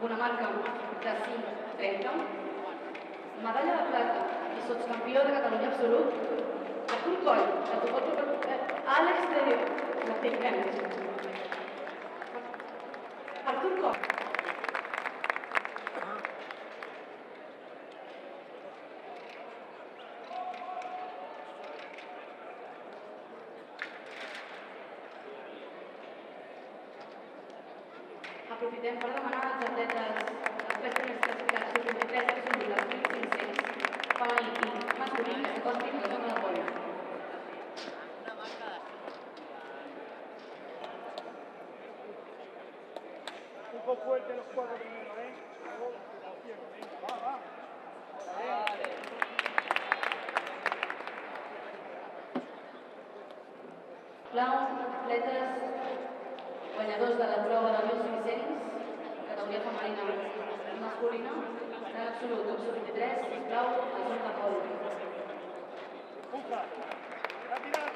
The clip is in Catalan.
Bonamarca, de 5,30. Medalla de plata i sotscampió de Catalunya absolut, Artur Coll, de futbol, Àlex de Déu, de tenis. Artur Coll. Aprofitem per demanar als atletes dels tres primers classificats sub-23 que són dels 1.500 femení i masculí que s'acostin a la zona de polla. Un poco fuerte los cuatro primeros, ¿eh? Va, va. Vale. Aplaus, atletes, guanyadors de la prova de 1.500, categoria femenina i masculina, en absolut, sub-23, sisplau, a zona de polla. Busca. Rápida.